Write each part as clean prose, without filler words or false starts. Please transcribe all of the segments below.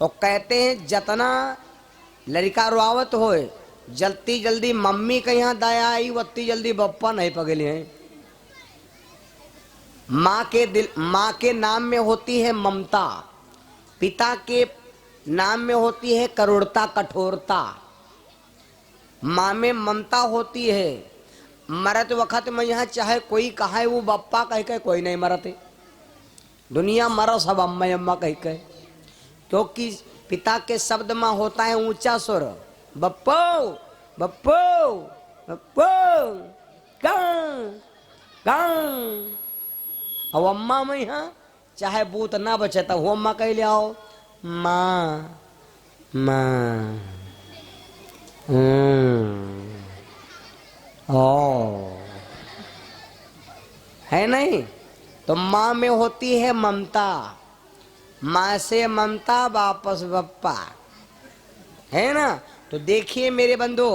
और कहते हैं जतना लड़का रुआवत होए जल्दी जल्दी मम्मी के यहाँ दया आई उतनी जल्दी बप्पा नहीं पगले हैं। माँ के नाम में होती है ममता, पिता के नाम में होती है करुणता कठोरता। माँ में ममता होती है। मरत वक्त में यहाँ चाहे कोई कहे वो बप्पा कह के कोई नहीं मरते, दुनिया मरो सब अम्मा अम्मा कह के, क्योंकि पिता के शब्द में होता है ऊंचा स्वर, बप्पो बप्पो बप्पो गां गां। और अम्मा में यहाँ चाहे बूत ना बचे तो वो अम्मा कह ले आओ माँ माँ ओ है नहीं। तो माँ में होती है ममता, माँ से ममता वापस बप्पा, है ना। तो देखिए मेरे बंधु,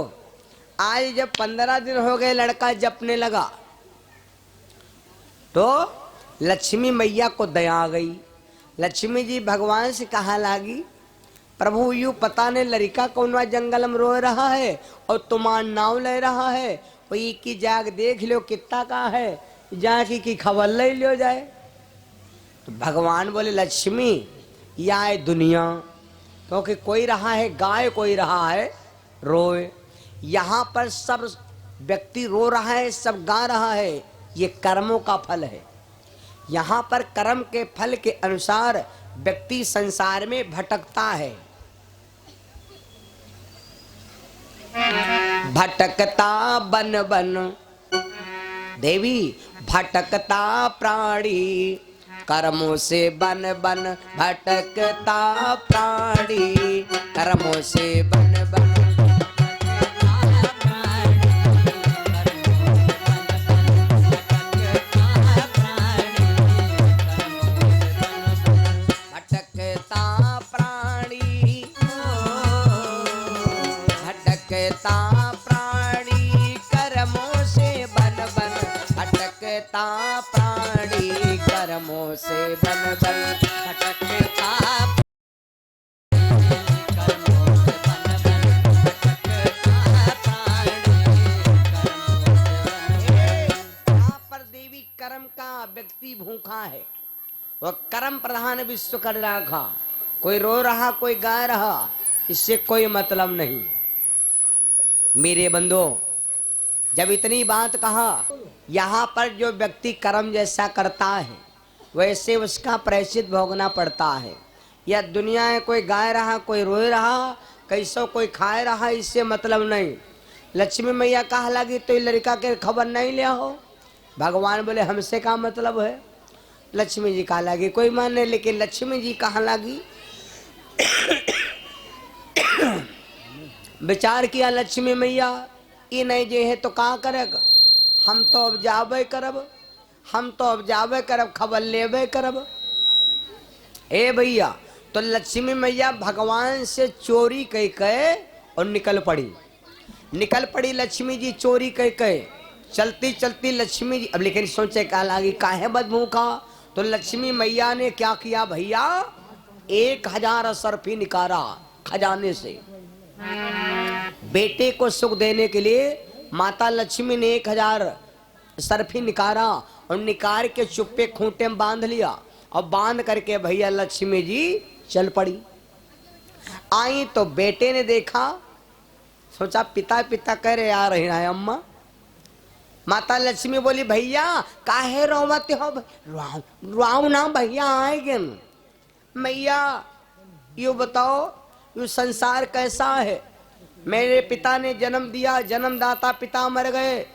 आज जब 15 दिन हो गए लड़का जपने लगा तो लक्ष्मी मैया को दया आ गई। लक्ष्मी जी भगवान से कहा लागी, प्रभु यू पता नहीं लड़का कौनवा जंगल में रो रहा है और तुम्हारा नाम ले रहा है, कोई की जाग देख लो कितना का है, जाके की खबर ले लियो जाए। तो भगवान बोले लक्ष्मी यह है दुनिया, क्योंकि कोई रहा है गाय कोई रहा है रोए, यहाँ पर सब व्यक्ति रो रहा है सब गा रहा है, ये कर्मों का फल है। यहाँ पर कर्म के फल के अनुसार व्यक्ति संसार में भटकता है। भटकता बन बन देवी भटकता प्राणी, कर्मों से बन बन भटकता प्राणी, कर्मों से बन बन भटकता प्राणी, भटकता प्राणी, कर्मों से बन बन भटकता प्राणी, कर्मों से बन बन भटकता। देवी कर्म का व्यक्ति भूखा है, वह कर्म प्रधान विश्व कर रखा, कोई रो रहा कोई गा रहा, इससे कोई मतलब नहीं। मेरे बंधो जब इतनी बात कहा, यहाँ पर जो व्यक्ति कर्म जैसा करता है वैसे उसका प्रायश्चित भोगना पड़ता है। यह दुनिया है कोई गा रहा कोई रो रहा, कैसो कोई खाए रहा, इससे मतलब नहीं। लक्ष्मी मैया कहा लगी तो लड़का के खबर नहीं लिया हो, भगवान बोले हमसे क्या मतलब है। लक्ष्मी जी कहा लगी कोई मान नहीं, लेकिन लक्ष्मी जी कहा लगी विचार किया लक्ष्मी मैया ये नहीं जे है तो कहाँ करेगा, हम तो अब जाबे करब, हम तो अब जाबे करब, खबर लेबे करब। ए भैया, तो लक्ष्मी मैया भगवान से चोरी कह के और निकल पड़ी लक्ष्मी जी चोरी कह के। चलती चलती लक्ष्मी जी अब लेकिन सोचे कहा लगी काहे बदमुखा, तो लक्ष्मी मैया ने क्या किया भैया, 1000 सरफी निकाला खजाने से। बेटे को सुख देने के लिए माता लक्ष्मी ने 1000 सरफी निकाला और निकाल के चुप्पे खूंटे में बांध लिया और बांध करके भैया लक्ष्मी जी चल पड़ी। आई तो बेटे ने देखा, सोचा पिता पिता कह रहे आ रही है अम्मा। माता लक्ष्मी बोली भैया काहे रोवते हो, राव ना भैया आएंगे। मैया यू बताओ यू संसार कैसा है, मेरे पिता ने जन्म दिया, जन्मदाता पिता मर गए,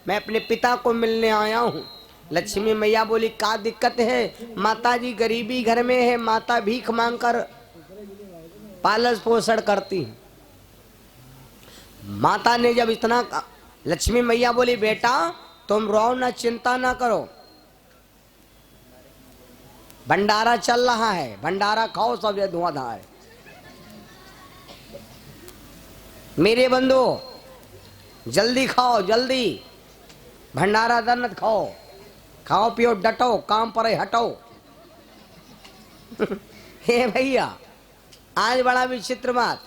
मैं अपने पिता को मिलने आया हूँ। लक्ष्मी मैया बोली क्या दिक्कत है, माता जी गरीबी घर में है, माता भीख मांग कर पालन पोषण करती है। माता ने जब इतना, लक्ष्मी मैया बोली बेटा तुम रो ना, चिंता ना करो, भंडारा चल रहा है, भंडारा खाओ सब, ये धुआंधार है। मेरे बंधु जल्दी खाओ, जल्दी भंडारा दन्नत खाओ, खाओ पियो डटो, काम पर हटो। हे भैया आज बड़ा विचित्र बात,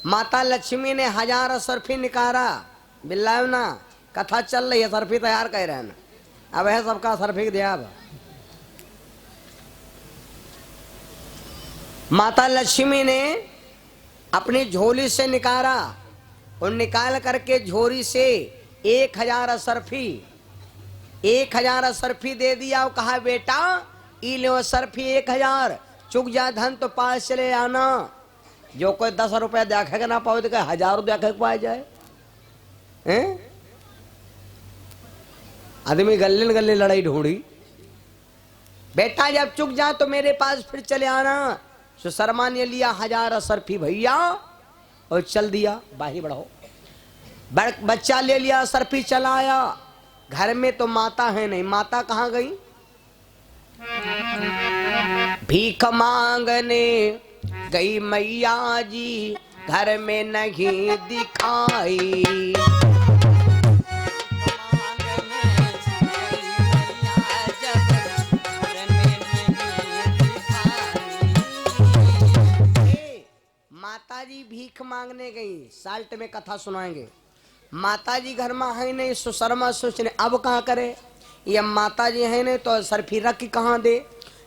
माता लक्ष्मी ने 1000 सरफी निकारा, बिल्लाव ना कथा चल रही है, सरफी तैयार कह रहे हैं ना, अब है सबका सरफी दिया। अब माता लक्ष्मी ने अपनी झोली से निकारा और निकाल करके झोरी से 1000 सरफी 1000 सरफी दे दिया और कहा बेटा ई लो सरफी 1000, चुक जा धन तो पास चले आना। जो कोई 10 रुपया देखेगा ना पाओ तो 1000 देखे पाए जाए हैं? आदमी गले गले लड़ाई ढूंढी, बेटा जब चुक जा तो मेरे पास फिर चले आना। सुशर्मा ने लिया 1000 सरफी भैया और चल दिया। बाही बढ़ाओ, बच्चा ले लिया सरफी चलाया। घर में तो माता है नहीं, माता कहाँ गई? भीख मांगने गई मैया जी, घर में नहीं दिखाई। माता जी भीख मांगने गई, साल्ट में कथा सुनाएंगे। माता जी घर में है नहीं, सुशर्मा सोचने अब कहाँ करे, ये माता जी है नहीं तो सरफी रख कहाँ दे,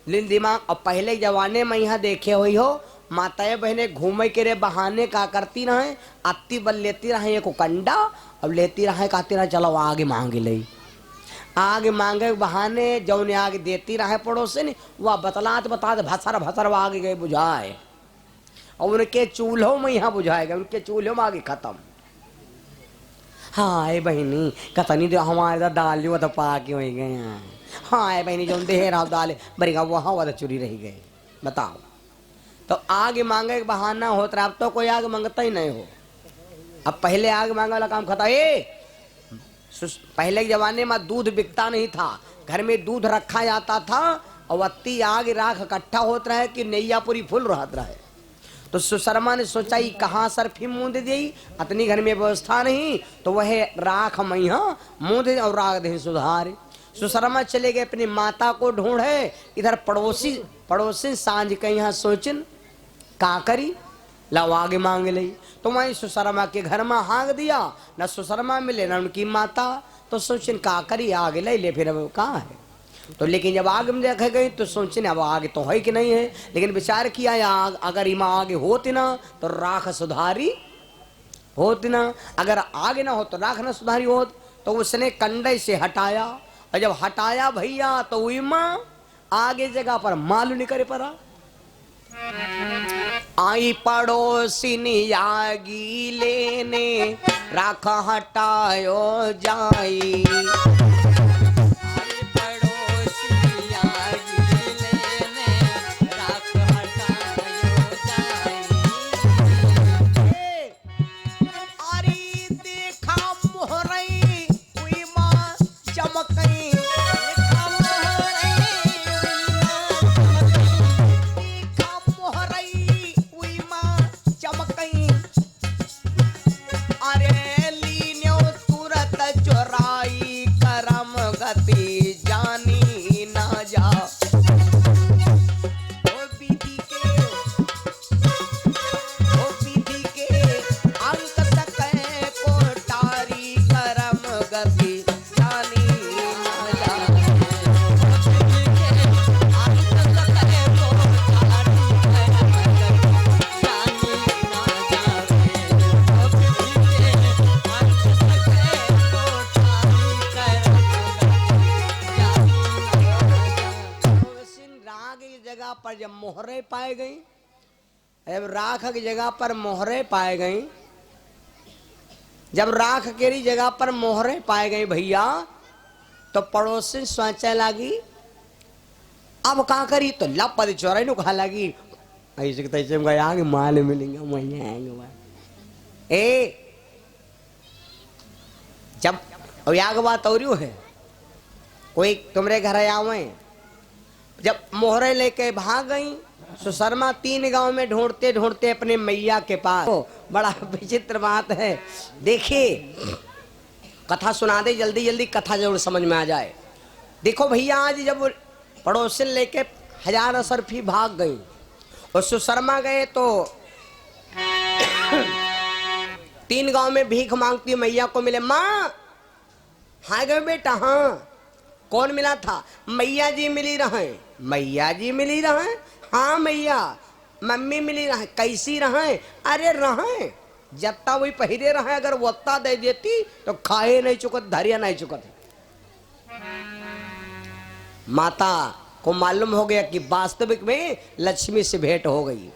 लेकिन दिमाग। और पहले जवाने में यहाँ देखे हुई हो माताएं बहने घूमे के रे बहाने का करती रहे, अत्ती बल लेती रहे एक कंडा अब लेती रहे, कहती रहे चलो आगे मांगे ले, आगे मांगे बहाने जौने आगे देती रहे पड़ोसी ने वह बतलात बता भसर भसर आगे गए बुझाए, और उनके चूल्हों में यहाँ बुझाएगा, उनके चूल्हों में आगे खत्म। हाँ बहनी कतनी जो हमारे दाल जो पा के हो गए हैं, हाँ बहनी जो दे रहा दाल बरेगा वहाँ वाला चुरी रही गए। बताओ, तो आगे मांगे के बहाना होता रहा, अब तो कोई आग मांगता ही नहीं हो। अब पहले आग मांगे वाला काम खत्म। पहले के जमाने में दूध बिकता नहीं था, घर में दूध रखा जाता था और अत्ती आग राख इकट्ठा होता रहे कि नैया पूरी फुल रहत रहे। तो सुशर्मा ने सोचा ही कहाँ सरफी मुँह दे दी, अपनी घर में व्यवस्था नहीं, तो वह राख मैया मुँह दे और राख दे सुधारे। सुशर्मा चले गए अपनी माता को ढूंढे, इधर पड़ोसी सांझ के यहाँ सोचन का करी, लाओ आगे मांग ली। तो वहीं सुशर्मा के घर में हाँक दिया, न सुशर्मा मिले न उनकी माता, तो सोचन का करी आगे ले फिर अब कहाँ है। तो लेकिन जब आग में देखा गई तो सोचने अब आगे तो है कि नहीं है, लेकिन विचार किया आग अगर इमा आगे होती ना तो राख सुधारी होती ना, अगर आगे ना हो तो राख ना सुधारी होत। तो उसने कंडे से हटाया, और जब हटाया भैया तो इमा आगे जगह पर मालूम नहीं करे पड़ा। आई पड़ोसिनी आगी लेने राख हटायो जाई, पर जब मोहरे पाए गई, अब राख की जगह पर मोहरे पाए गई, जब राख केरी जगह पर मोहरे पाए गई भैया, तो पड़ोसी सोचे लगी अब का करी, तो लपद चोरा नु कहा लगी ऐसे तैसे आगे माल मिलेंगे महीने आएंगे। ए जब याग बात और है, कोई तुम्हारे घर आवे, जब मोहरे लेके भाग गई सुशर्मा 3 गांव में ढूंढते ढूंढते अपने मैया के पास। बड़ा विचित्र बात है, देखिए कथा सुना दे जल्दी जल्दी, कथा जरूर समझ में आ जाए। देखो भैया आज जब पड़ोसी लेके 1000 सरफी भाग गई और सुशर्मा गए तो 3 गांव में भीख मांगती मैया को मिले। माँ हाँ गए बेटा। हाँ कौन मिला था? मैया जी मिली रहे। मैया जी मिली रहे? हाँ मैया मम्मी मिली रहे। कैसी रहे? अरे रहे जत्ता वही पहिरे रहे, अगर वत्ता दे देती तो खाए नहीं चुकत, धरिया नहीं चुकत। माता को मालूम हो गया कि वास्तविक में लक्ष्मी से भेंट हो गई।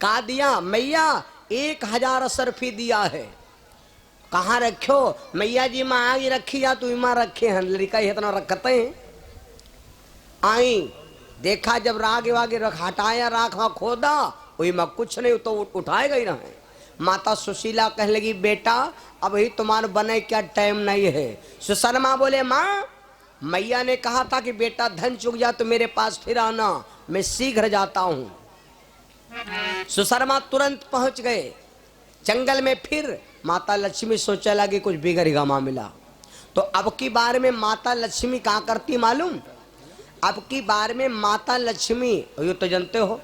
कहा दिया? मैया 1000 सरफी दिया है। कहाँ रखो? मैया जी माँ आगे रखी या तू माँ रखे हैं? लड़का इतना रखते हैं। आई देखा जब राग वागे रख हटाया, राख खोदा वही माँ कुछ नहीं तो उठाएगा ही रहे। माता सुशीला कहने लगी बेटा अभी तुम्हारे बने क्या टाइम नहीं है। सुशर्मा बोले माँ मैया ने कहा था कि बेटा धन चुक जा तो मेरे पास फिर आना, मैं शीघ्र जाता हूँ। सुशर्मा तुरंत पहुंच गए जंगल में। फिर माता लक्ष्मी सोचा लगी कुछ बिगड़ेगा मामला। तो अब की बार में माता लक्ष्मी क्या करती मालूम? अब की बार में माता लक्ष्मी, ये तो जानते हो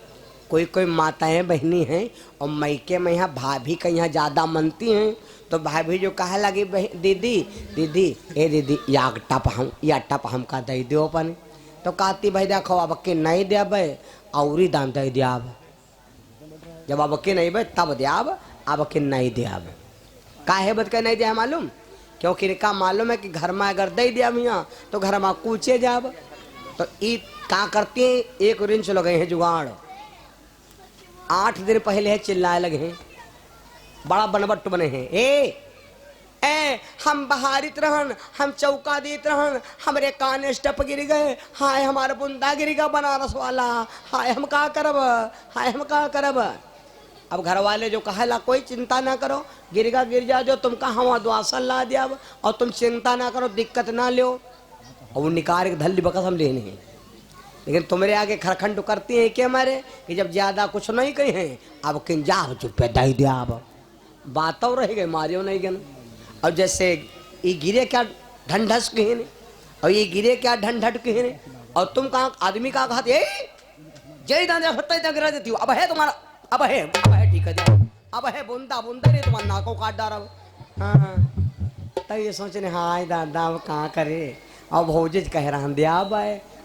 कोई कोई माताएं बहनी हैं और मैके में यहाँ भाभी का यहाँ ज़्यादा मनती हैं। तो भाभी जो कहा लगी दीदी दीदी ए दीदी या टप हम का दे दो अपन। तो कहती भाई देखो अब के नहीं दे और ही दान दे दिया। जब अब के नहीं बे तब दे अब के नहीं दे। काहे बद के नहीं दिया मालूम? क्योंकि इनका मालूम है कि घर में अगर दे दिया मियाँ तो घर में कूचे जाब। तो ई क्या करती है? एक रिंच लगे हैं जुगाड़। 8 दिन पहले है चिल्लाए लगे हैं, बड़ा बनबट्ट बने हैं। ए हम बहारित रहन, हम चौका देत रहन, हमरे कान स्टप गिर गए, हाय हमारा बुंदा गिर गया बनारस वाला, हाय हम का करब, हाय हम का करब। अब घर वाले जो कहेला कोई चिंता ना करो, गिरगा गिर जा जो तुम कहा वहाँ दुआसन ला दिया और तुम चिंता ना करो, दिक्कत ना लो। और वो निकार के धल्ली बकस हम लेने हैं। लेकिन तुम्हारे आगे खरखंड करती हैं कि हमारे कि जब ज्यादा कुछ नहीं कही हैं अब किन जा चुप दे दिया। अब बातों रह गए मारियो नहीं गन। अब जैसे ये गिरे क्या ढंढस कहे ने और ये गिरे क्या ढंढट कहे ने और तुम कहाँ आदमी कहाँ कहते जय दादा फत्ता गिरा देती हो। अब है तुम्हारा, अब है ठीक है जाओ, अब है बुंदा बुंदा नहीं तुम्हारा नाकों काट डाल। हाँ तब ये सोचने हाँ दादा अब कहाँ करे। अब भौजिज कह रहा दिया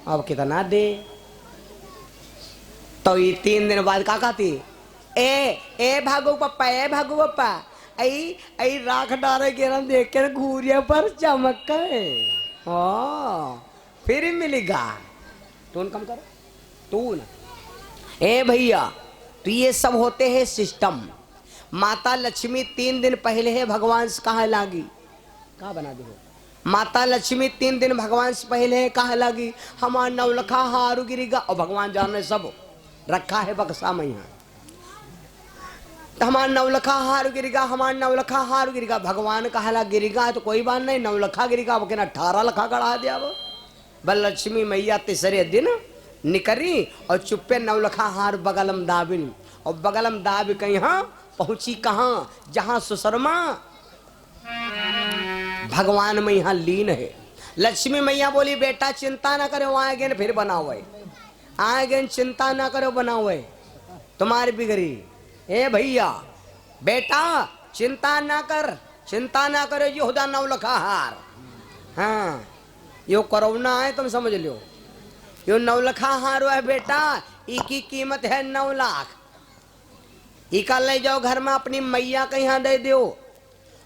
अब कितना दे। तो ये 3 दिन बाद का कहती ए भागो पप्पा, ए भागो पप्पा, आई राख डारे के रंग देख के घूरिया पर चमक गए। फिर मिलेगा टोन कम करो तू ना। ए भैया तो ये सब होते हैं सिस्टम। माता लक्ष्मी 3 दिन पहले है भगवान से कहा लागी, कहा बना दो। माता लक्ष्मी 3 दिन भगवान से पहले कहा लगी हमार नवलखा हारू गिरेगा और भगवान जाने सब रखा है बक्सा में यहाँ। तो हमार नवलखा हारू गिरेगा, हमार नवलखा हारू गिरेगा। भगवान कहा गिरेगा तो कोई बात नहीं, नवलखा गिरेगा अब कहना 18 लखा गढ़ा दिया। बल लक्ष्मी मैया तीसरे दिन निकरी और चुप्पे नवलखा हार बगलम दाबिन और बगलम दाब के यहाँ पहुंची कहाँ? जहाँ सुशर्मा भगवान में यहाँ लीन है। लक्ष्मी मैया बोली बेटा चिंता ना करो आएगे न फिर बनाओ, आएगे चिंता ना करो बनाओ तुम्हारी बिगड़ी। ए भैया बेटा चिंता ना करो ये खुदा नवलखा हार। हाँ यो कोरोना है तुम समझ लो, यो 9 लखा हार है बेटा, की कीमत है 9 लाख। इका ले जाओ घर में अपनी मैया के यहाँ दे दो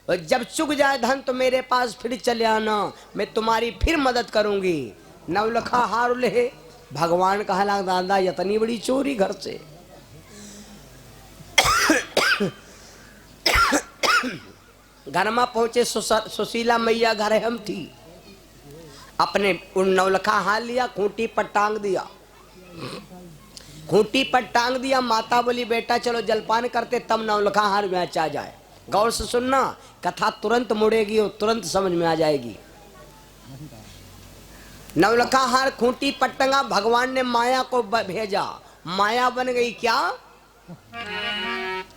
और जब चुक जाए धन तो मेरे पास फिर चले आना, मैं तुम्हारी फिर मदद करूंगी। 9 लखा हार ले। भगवान कहला दादा इतनी बड़ी चोरी घर से। घर में पहुंचे सुशीला मैया घर हम थी, अपने उन 9 लखा हार लिया, खूंटी पर टांग दिया, खूंटी पर टांग दिया। माता बोली बेटा चलो जलपान करते तब 9 लखा हार मैच आ जाए। गौर से सुनना कथा तुरंत मुड़ेगी और तुरंत समझ में आ जाएगी। 9 लखा हार खूंटी पर टंगा, भगवान ने माया को भेजा, माया बन गई क्या?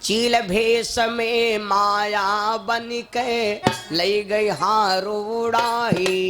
चील भेष में माया बन के ले गई हार उड़ाई।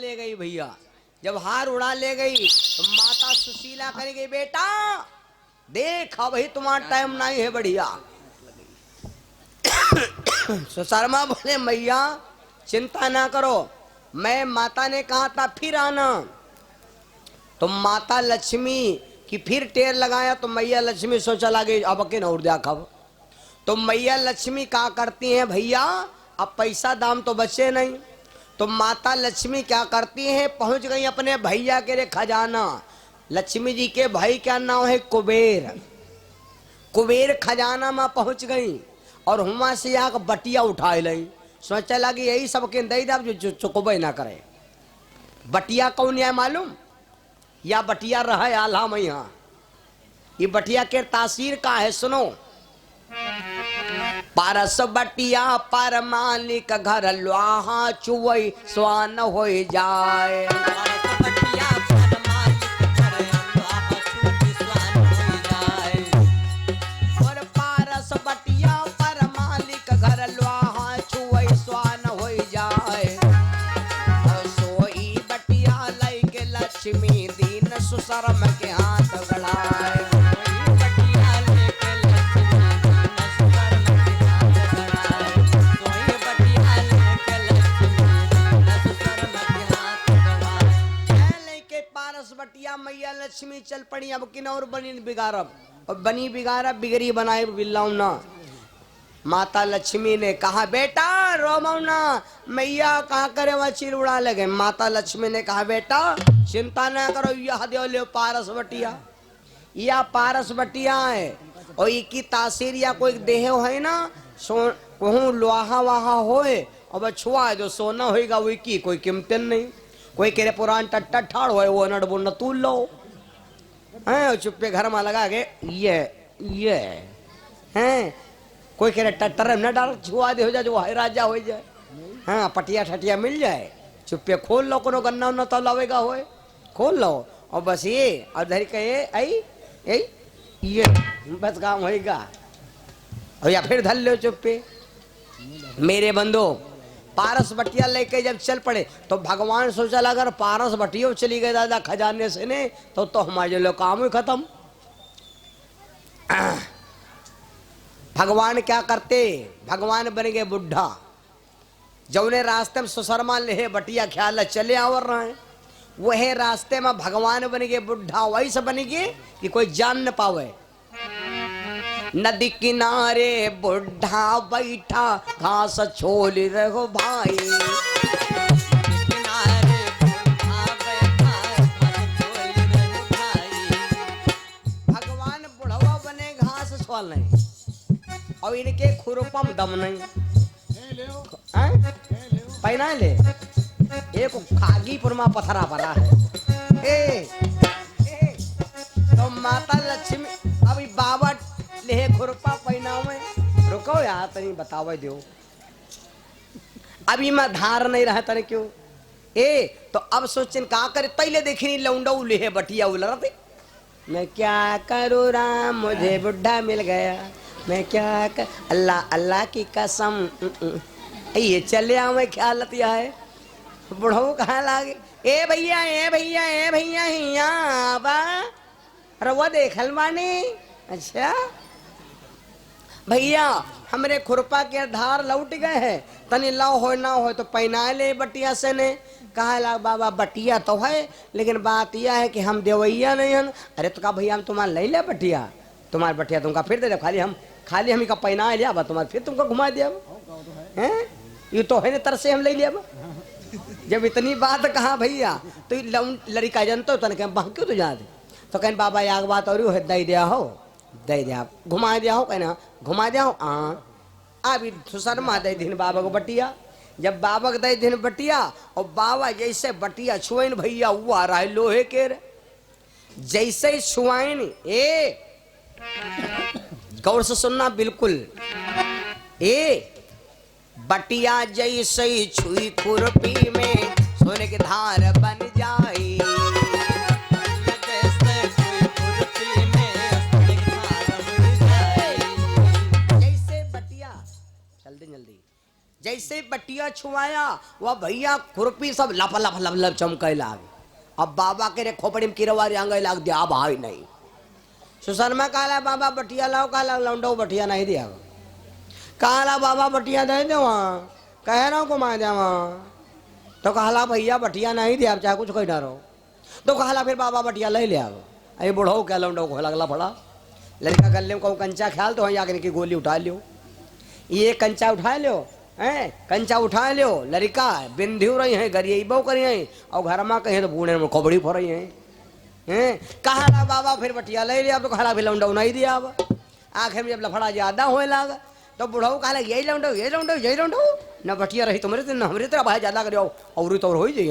ले गई भैया। जब हार उड़ा ले गई तो माता सुशीला करेगी, बेटा देख भाई तुम्हारा टाइम नहीं है बढ़िया। सुशर्मा बोले, मैया चिंता ना करो, मैं माता ने कहा था फिर आना। तो माता लक्ष्मी की फिर टेर लगाया तो मैया लक्ष्मी सोचा लगे अब के नौर दिया खब। तो मैया लक्ष्मी क्या करती हैं भैया, अब पैसा दाम तो बचे नहीं, तो माता लक्ष्मी क्या करती हैं, पहुंच गई अपने भैया के रे खजाना। लक्ष्मी जी के भाई क्या नाम है, कुबेर। कुबेर खजाना में पहुंच गई और हुआ से आकर बटिया उठाए ली। सोचा लगी यही सबके दे दे जो चुकबे ना करे। बटिया कौन है मालूम, या बटिया रहा आल्हा में यहाँ। ये बटिया के तासीर का है, सुनो। पारस बटिया पर मालिक घर लोहा चुवई स्वान हो जाए। और पारस बटिया पर मालिक घर लोहा चुवई स्वान हो जाए। सोई बटिया लाई के लक्ष्मी दीन सुशर्म के हाथ गड़ाए। बटिया मैया लक्ष्मी चल पड़ी अब किन्नौर बनी बिगारब, और बनी बिगारब बिगड़ी बनाए बिल्लाउना। माता लक्ष्मी ने कहा, बेटा रो मौना, मैया कहाँ करे वह चिर उड़ा लगे। माता लक्ष्मी ने कहा, बेटा चिंता न करो, यह दे ले पारस बटिया, या पारस बटिया है और इकी तासीर या कोई देह है ना, सो कहूँ लोहा वहा होए और छुआ जो सोना होएगा वो की कोई कीमतन नहीं। कोई कह रहे पुरान टट्टा ठाड़ हो वो नट बोल तूल लो हैं, चुप्पे घर में लगा के ये हैं। कोई कह रहे टट्टर न डाल छुआ दे हो जाए जो है राजा हो जाए। हाँ पटिया ठटिया मिल जाए, चुप्पे खोल लो, कोनो गन्ना उन्ना तो लावेगा होए, खोल लो और बस ये और धरी कहे आई ये बस काम होएगा। और या फिर धर लो चुप्पे। मेरे बंधु पारस बटिया लेके जब चल पड़े तो भगवान सोचा अगर पारस बटिया चली गए दादा खजाने से ने तो हमारे लोग काम ही खत्म। भगवान क्या करते, भगवान बन गए बुढ़ा। जौने रास्ते में सुशर्मा ले बटिया ख्याल चले आवर रहे हैं, वह रास्ते में भगवान बन गए बुढ़ा। वही से बन गए कि कोई जान न पावे। नदी किनारे बुढ़ा बैठा घास छोल रहो भाई। किनारे बुढ़ा बैठा घास छोल रहो भाई। भगवान बुढ़वा बने घास छोल नहीं और इनके खुरपम दम नहीं। पहना ले एक खागीपुर में पथरा पड़ा है। तो माता लक्ष्मी अभी बाबा ले खुरपा पहनावे, रुको यार तनी बतावे दो, अभी मैं धार नहीं रहा तने क्यों। तो अब सोचन का करे, पहले देखी लौंडा ले बटिया उलरते। मैं क्या करूँ राम मुझे बुढ़ा मिल गया, मैं क्या कर अल्लाह अल्लाह की कसम। ये चले आवे ख्यालत यह है। बुढ़ो कहाँ लागे, ए भैया ए भैया ए भैया यहाँ बा, अरे वो देखल मानी। अच्छा भैया हमरे खुरपा के धार लौट गए हैं, तनी लाओ हो ना हो तो पहना ले बटिया से ने। कहा ला बाबा बटिया तो है लेकिन बात यह है कि हम देवैया नहीं हैं। अरे तो कहा भैया हम तुम्हारा ले ले बटिया, तुम्हारी बटिया तुमका फिर दे दे, खाली हम का पहना लिया बा तुम्हारे फिर तुमको घुमा दिया हैं। ये तो है ना तरसे हम ले लिया। जब इतनी बात कहा भैया तो लड़का जानते हो तो क्यों तो जा दे। तो कहने बाबा याग बात और है दे दिया हो, दे दिया घुमा दिया हो, कहना घुमा दिया हो। अभी सुशर्मा दे दिन बाबा को बटिया। जब बाबा को दे दिन बटिया और बाबा जैसे बटिया छुआइन भैया वो आ रहा है लोहे के रे। जैसे ही छुआइन गौर से सुनना बिल्कुल, बटिया जैसे ही छुई खुरपी में सोने की धार बन जाए। जैसे बटिया जल्दी जल्दी जैसे बटिया छुआया वह भैया खुरपी सब लप लप लप लप चमके लाग। अब बाबा के रे खोपड़ी में किरवा आंगे लाग दिया भाई नहीं। सुशर्मा कहला बाबा बटिया लाओ, कहला लौंडो बटिया नहीं दिया। कहला बाबा बटिया दे दे वहाँ, कह रहा हूँ घुमा दे वहाँ। तो कहला भैया बटिया नहीं दिया, चाहे कुछ कोई ना रहो। तो कहला फिर बाबा बटिया ले लिया। अरे बुढ़ो क्या लौंडो को लगला पड़ा। लड़का गले में कहूँ कंचा ख्याल तो वहीं आगे की गोली उठा लियो, ये कंचा उठा लियो हैं, कंचा उठा लियो। लड़का बिंधु रही है गरीबो करी है और घर में कहीं तो बूढ़े में खोबड़ी फो रही है। कहला बाबा फिर बटिया ले लिया। तो कहला फिर लौंडो नहीं दिया। अब आखिर में जब लफड़ा ज्यादा होए लगा तो बुढ़ऊ कहला यही लौंडो यही लौंडो यही लौंडो न बटिया रही तुम्हारे तो न हमरे तरह भाई ज्यादा करियो और तो हो जाइए।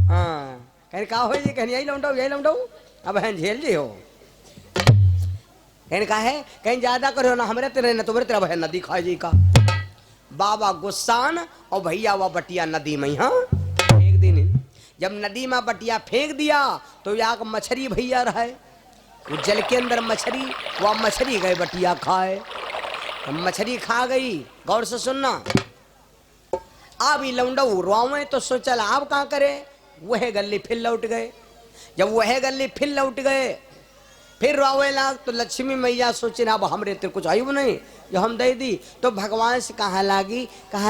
हाँ कहीं का हो जी, कहीं यही लौंडो अब है झेल जी हो। कहीं का है कहीं ज्यादा करो ना हमरे तेरे न तुम्हारे तरह है नदी खा जी का। बाबा गुस्सान और भैया वह बटिया नदी में। हाँ एक दिन जब नदी में बटिया फेंक दिया तो यहाँ मछली भैया रहे, जल के अंदर मछली, वह मछली गए बटिया खाए, मछली खा गई। गौर से सुनना, अब ये लौंडा उड़वावे तो सोचल आप कहाँ करे, वह गली फिर लौट गए। जब वह गली फिर लौट गए फिर रोवे लाग तो लक्ष्मी मैया सोचे अब हमरे तेरे कुछ आयु नहीं जो हम दे दी। तो भगवान से कहा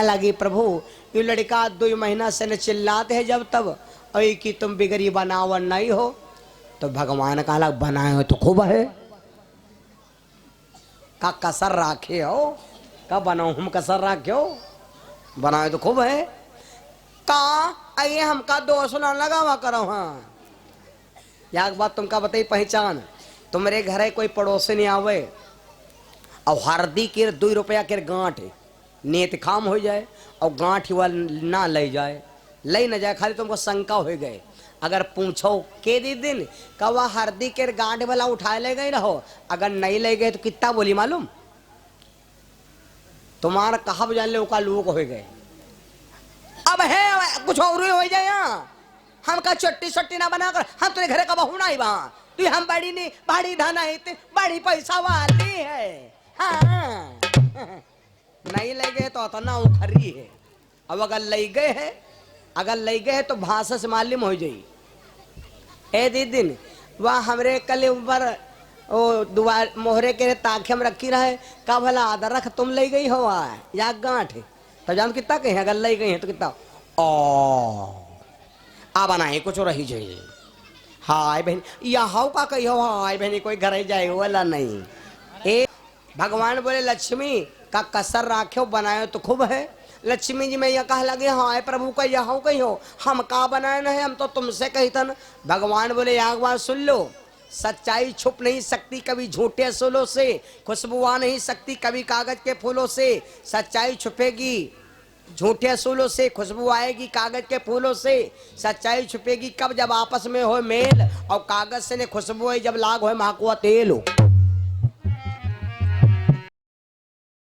लागी प्रभु ये लड़का 2 महीना से न चिल्लाते है जब तब और कि तुम बिगड़ी बनावन नहीं हो। तो भगवान कहा लाग बनाए हो तो खूब है, का कसर राखे हो, का बनाओ हम कसर राखे हो, बनाए तो खूब है। का आइए हमका दोष न लगावा करो। हाँ एक बात तुमका बताई पहचान, तुम्हारे घर कोई पड़ोसी नहीं आवे और हरदी के 2 रुपया के गांठ नेत खाम हो जाए और गांठ वाला ना ले जाए, ले न जाए, खाली तुमको शंका हो गए। अगर पूछो के दिन कब हरदी के गांठ वाला उठा ले गए रहो, अगर नहीं ले गए तो कितना बोली मालूम, तुम्हारा कहा जान लो का लोग हो गए। अब है कुछ और हो जाए हमका चट्टी ना बनाकर हम तेरे घर का बहू ना वहाँ तू हम बड़ी नहीं बड़ी धना है बड़ी पैसा वाली है। हाँ नहीं ले गए तो इतना उखरी है। अब अगर ले गए है तो भाषा से मालूम हो जाई। ए दिन वह हमरे कल ऊपर ओ दुआर मोहरे के ताखे में रखी रहे का भला आधा रख तुम ले गई हो या गांठ तो जान कितना कहे अगर ले गई है तो कितना आ बनाए कुछ रही जाइए। हाय बहन यहाँ का कही हो, हाय बहन कोई घर जाए वाला नहीं। ए भगवान बोले लक्ष्मी का कसर राखे बनाए तो खूब है। लक्ष्मी जी में यह कह लगे हाय प्रभु का यहाँ कही हो, हम का बनाए न है, हम तो तुमसे कही था। भगवान बोले एक बार सुन लो, सच्चाई छुप नहीं सकती कभी झूठे सोलों से, खुशबू आ नहीं सकती कभी कागज के फूलों से। सच्चाई छुपेगी झूठे असूलों से, खुशबू आएगी कागज के फूलों से। सच्चाई छुपेगी कब जब आपस में हो मेल और कागज से ने खुशबू है जब लाग हो महकुआ तेल हो।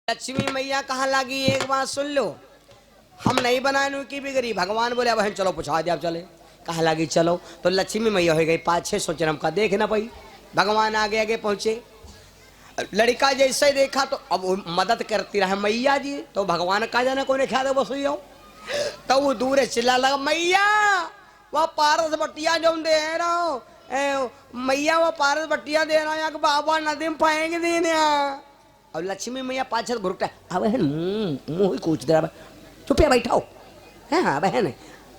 लक्ष्मी मैया कहा लगी एक बात सुन लो, हम नहीं बनाए की बिगड़ी। भगवान बोले बहन चलो पूछा दे, अब चले। कहा लगी चलो। तो लक्ष्मी मैया हो गई 5-6 सोच हम का देख ना पाई। भगवान आगे आगे पहुंचे, लड़का जैसे ही देखा तो अब मदद करती रहे मैया जी। तो भगवान का जाने को ख्याल है बस हो तो वो दूर चिल्ला लगा मैया वह पारस बटिया जो दे रहा हो मैया वह पारस बटिया दे रहा है बाबा नदी में पाएंगे देने। अब लक्ष्मी मैया 5-6 घुरटा अब बहन मुँह ही कूच दे रहा, चुप बैठाओ है। हाँ बहन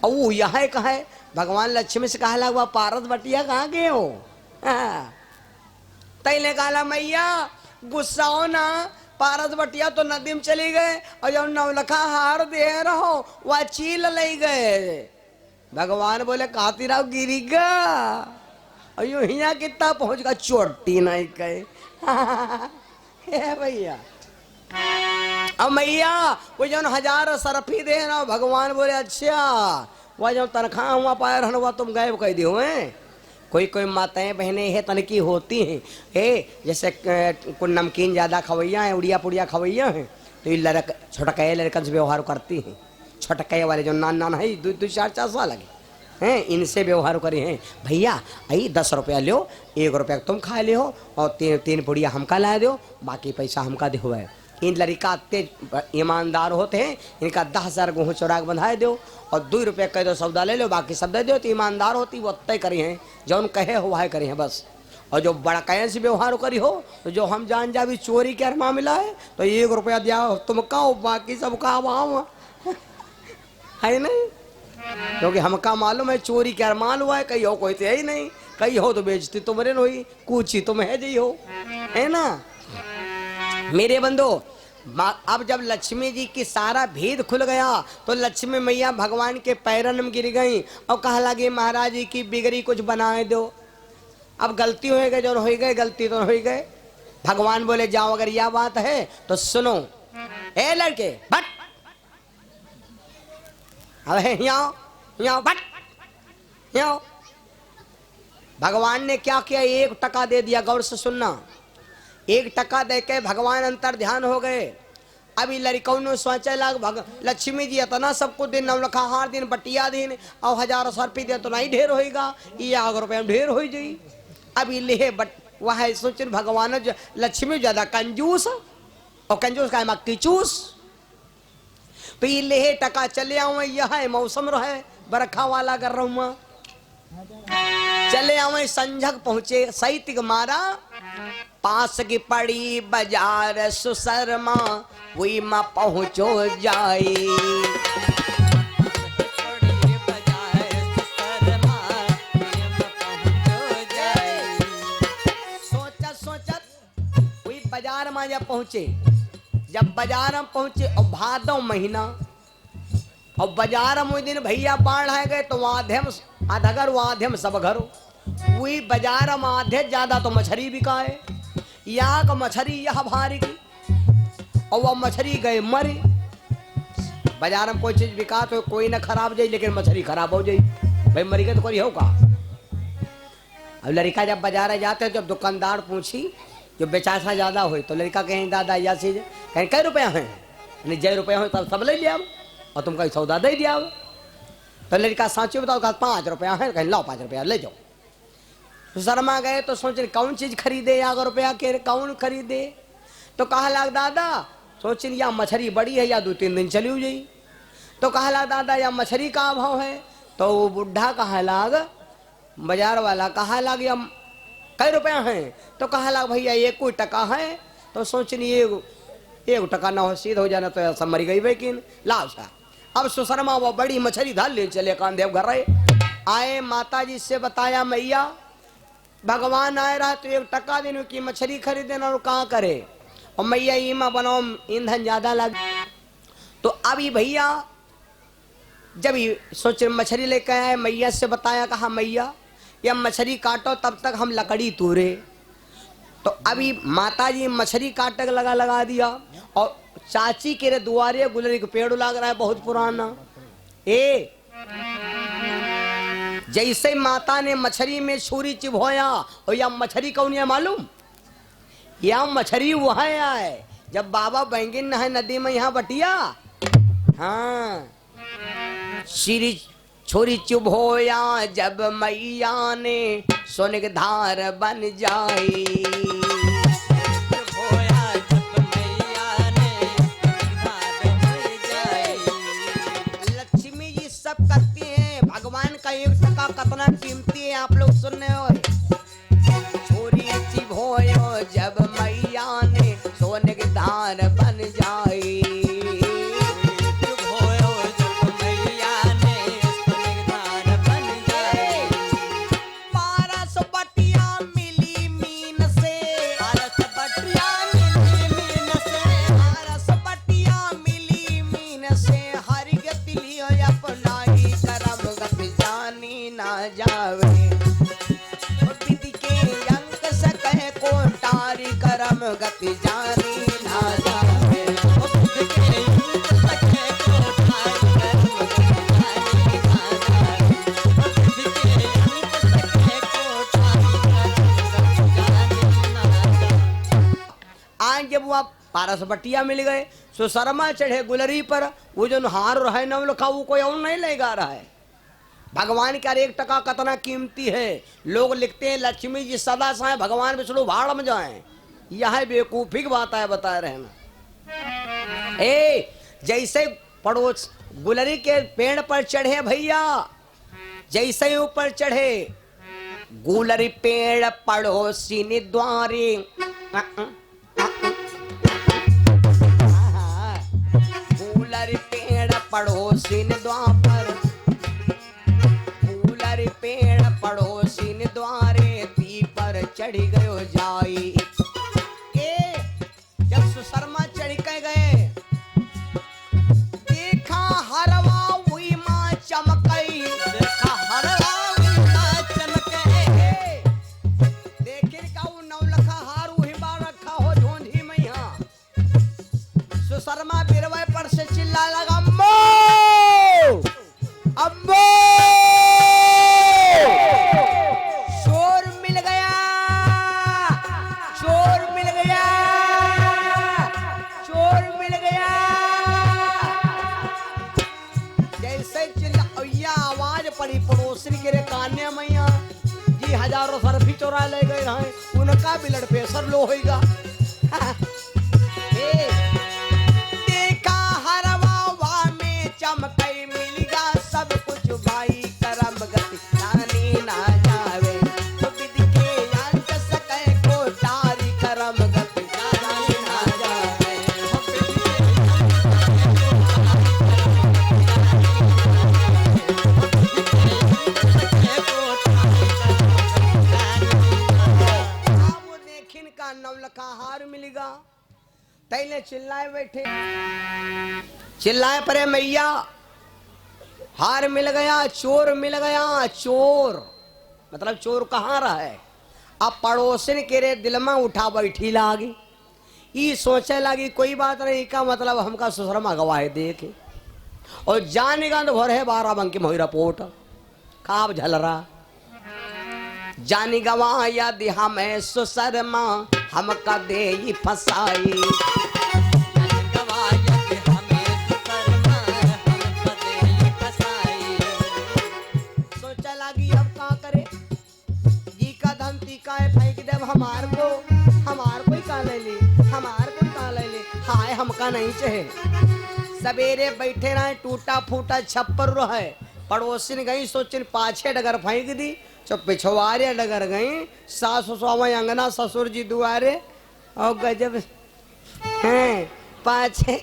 और वो यहाँ कहा है। भगवान लक्ष्मी से कहा लगा पारस बटिया कहाँ गए हो। हाँ तैने कहा मैया गुस्सा हो ना, पारस बटिया तो नदी में चली गए और जब नवलखा हार दे रहो वह चील ले गए। भगवान बोले खाती रहो गिरीगा और यूं हिया कितना पहुंच गया चोटी नहीं कहे। भैया अब मैया वो जो 1000 सरफी दे रहा भगवान बोले अच्छा वह जो तनख्वाह हुआ पाया रहना तुम गायब कह दी हुए। कोई कोई माताएं बहनें है तनकी होती हैं जैसे कोई नमकीन ज़्यादा खवैया हैं उड़िया पुड़िया खवैया हैं तो ये छोटकए लड़कन से व्यवहार करती हैं। छोटकए वाले जो नान है 2-4 साल लगे हैं इनसे व्यवहार करे हैं। भैया आई 10 रुपया लो, 1 रुपया तुम खा ले हो और 3 पुड़िया हमका ला दो, बाकी पैसा हमका दे हुआ है। इन लड़का तेज ईमानदार होते हैं, इनका 10,000 गेहूँ चौरा के बंधाए दो और 2 रुपये कह दो सौदा ले लो, बाकी सब दे दो। तो ईमानदार होती वो तय करी हैं, जो उन कहे हो वह करी हैं बस। और जो बड़ा कैन से व्यवहार करी हो तो जो हम जान जा भी चोरी के अरमा मिला है तो 1 रुपया दिया तुम कहो, बाकी सबका वहाँ है नहीं, क्योंकि हमका मालूम है चोरी के अरमान हुआ है। कहीं हो कोई तो है ही नहीं, कहीं हो तो बेचती तुमरे हुई, कुछ ही तुम है जी हो, है ना मेरे बंधु। अब जब लक्ष्मी जी की सारा भेद खुल गया तो लक्ष्मी मैया भगवान के पैरन में गिर गई और कहा लगी महाराज जी की बिगड़ी कुछ बनाए दो। अब गलती हो गई, जो हो गए गलती तो हो गए। भगवान बोले जाओ अगर यह बात है तो सुनो, ए लड़के बट बट भगवान ने क्या किया, 1 टका दे दिया। गौर से सुनना, 1 टका दे के भगवान अंतर ध्यान हो गए। अभी लड़कों ने सोचा लाग लक्ष्मी जी इतना सब कुछ दिन नवलखा हार दिन बटिया दिन और 1000 रुपये दे तो नहीं ढेर होएगा, ये 1 रुपये में ढेर हो जाई। अभी ले बट वह सोच भगवान लक्ष्मी ज्यादा कंजूस और कंजूस का मक्की चूस। तो ये ले टका चले आऊ, यह मौसम रहे बरखा वाला कर रहा चले आवे। संझक पहुंचे सैतिक मारा, पास की पड़ी बाजार सुसरमा हुई माँ पहुंचो जाई। सोचत हुई बाजार में जब पहुंचे, जब बाजार में पहुंचे और भादव महीना और बाजार में दिन भैया बाढ़ है गए तो वाध्यम अधगर वाध्यम सब घर वही बाजार में आधे ज्यादा तो मछली बिकाए। यहाँ का मछली यह भारी की और वह मछली गए मरे। बाजार में कोई चीज बिका तो कोई ना खराब जाए, लेकिन मछली खराब हो जाए, भाई मरी गए तो कोई होगा। अब लड़का जब बाजार जाते जब दुकानदार पूछी जो बेचासा ज्यादा हो तो लड़का कहें दादा या चीज कहीं कई रुपया है, जय रुपया हो तब सब ले लिया और तुम कहीं सौदा दे दिया। तो लड़का साँची बताओ, कहा 5 रुपया है, कहीं लाओ 5 रुपया ले जाओ। तो शर्मा गए तो सोच रहे कौन चीज खरीदे, 1 रुपया के कौन खरीदे। तो कहा लाग दादा सोच या मछली बड़ी है या 2-3 दिन चली जाई। तो कहा लाग दादा या मछली का भाव है। तो वो बुढ़ा कहा लाग, बाजार वाला कहा लाग या कई रुपया है। तो कहा लाग भैया 1 टका है। तो सोचनी 1 टका ना हो सीध हो जाना तो ऐसा मरी गई लेकिन लाभ सा। अब सुशर्मा वो बड़ी मछली धार ले चले कांदेव घर आए। माता जी से बताया मैया भगवान आए रहा तो 1 टका दिन की मछली खरीदे और कहाँ करे। और मैया ईमा बनाओ ईंधन ज्यादा लग। तो अभी भैया जब सोच मछली लेकर आए मैया से बताया, कहा मैया या मछली काटो तब तक हम लकड़ी तोड़े। तो अभी माता जी मछली काटक लगा दिया और चाची के दुआरे गुलरी का पेड़ लग रहा है बहुत पुराना। जैसे माता ने मछली में छुरी चिभोया और या मछली कौन है मालूम, या मछली वह है जब बाबा बैंगिन है नदी में यहाँ बटिया। हाँ श्री छोरी चुभोया जब मैया ने सोने के धार बन जाई। लक्ष्मी जी सब करती हैं, भगवान का 1 टका कितना कीमती है आप लोग सुनने हो। छोरी चिभोयो जब मैया ने सोने के धार बन जाई। गति जानी ना जावे आज जब वह पारस बटिया मिल गए सो शर्मा चढ़े गुलरी पर। वो जो हार रहा है नाम लिखा वो कोई और नहीं लेगा रहा है। भगवान का 1 टका कितना कीमती है। लोग लिखते हैं लक्ष्मी जी सदा साए भगवान विष्णु भाड़ में जाए, यह बेवकूफी की बात है बता रहे ना। ए जैसे पड़ोस गुलरी के पेड़ पर चढ़े भैया, जैसे ही ऊपर चढ़े गुलरी पेड़ पड़ोसी ने द्वारे, गुलरी पेड़ पड़ोसी ने द्वार, गुलरी पेड़ पड़ोसी ने द्वारे ती पर चढ़ गयो जाई। ए जब सुशर्मा चढ़ के गए, देखा हरवा हुई माँ चमकई, देखा हरवा हुई माँ चमके, देखे का वो नौलखा हार वही बार रखा हो ढूंढी मैया। सुशर्मा बिरवे पर से चिल्ला लगा, अम्मो अम्मो, चोर मिल गया, चोर मिल गया, चोर मिल गया। जैसे चिल्ला आवाज पड़ी पड़ोसी के कान्या मैया जी, हजारों सरफी चोरा ले गए रहे, उनका ब्लड प्रेशर लो होगा। देखा हरवा में चमकई, मिलेगा सब कुछ भाई करम गति जानी ना जावे, तो विधि के अंत सके को तारी करम गति जानी ना जावे। वो देखिन का नवलखा हार मिलेगा, तैले चिल्लाए बैठे, चिल्लाए परे मैया हार मिल गया, चोर मिल गया। चोर मतलब चोर कहाँ रहा है। अब पड़ोसन के रे दिल में उठा बैठी लागी, ई सोचे लगी कोई बात नहीं का मतलब हमका सुशर्मा गवाह देखे, और जाने का तो भर है 12 बंक मोहि रिपोर्ट काब झलरा, जानी गवाह यदि हमें सुशर्मा हमका दे फसाई, सोचा लगी अब का करे, जी का धन टीका है फेंक दे हमार को का ले ले, हमार को का ले ले, हाय हमका नहीं चाहे। सवेरे बैठे रहे, टूटा फूटा छप्पर रहे, पड़ोसिन गई सोचिन पाछे डगर फेंक दी, तो पिछवारे डगर गई, सास ससुआ अंगना ससुर जी दुआरे, और गजब हैं पाछे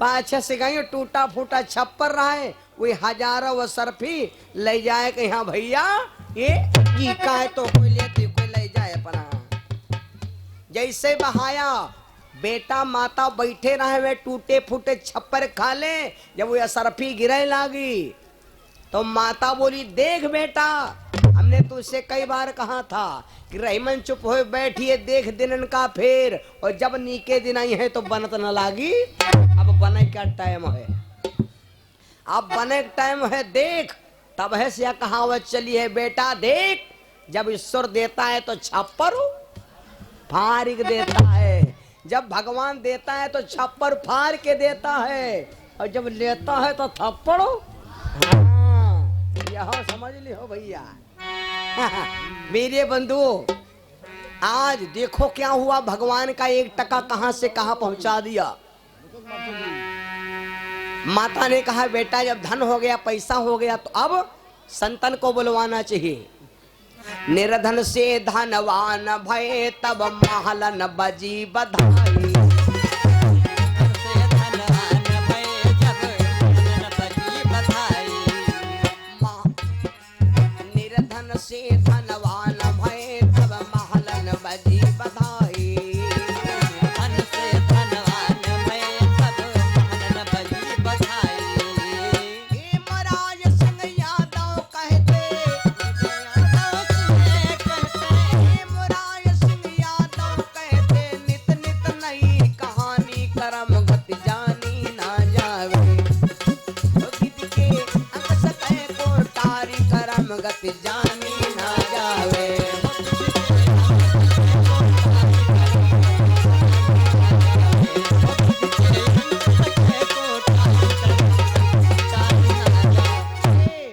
पाछे से गई, टूटा फूटा छप्पर रहा है, वही हजारों व सरफी ले जाए कि हाँ भैया ये जी का है, तो कोई लेती कोई ले जाए अपना। जैसे बहाया बेटा माता बैठे रहे वे टूटे फूटे छप्पर खा ले, जब वो सरफी गिरे लागी तो माता बोली, देख बेटा हमने तुझसे कई बार कहा था कि रहीमन चुप हो बैठिए, देख दिनन का फेर, और जब नीके दिन आई है तो बनत न लागी। अब बने का टाइम है, अब बने टाइम है, देख तब है से कहावत चली है, बेटा देख जब ईश्वर देता है तो छप्पर फाड़ देता है, जब भगवान देता है तो छप्पर फाड़ के देता है, और जब लेता है तो थप्पड़। यह समझ लियो भैया। मेरे बंधुओं आज देखो क्या हुआ, भगवान का 1 टका कहां से कहां पहुंचा दिया। माता ने कहा बेटा जब धन हो गया पैसा हो गया तो अब संतन को बुलवाना चाहिए। निर्धन से धनवान भय तब महलन बजी बधाई, निर्धन से धनवान भय तब महलन बजी बधाई, धन से धनवान भय तब महलन बजी बधाई। हे महाराज सिंह यादव कहते, हे महाराज सिंह यादव कहते, नित नित नई कहानी करम गति जानी ना जावे, तो विधि के अंग सके को तारी करम गति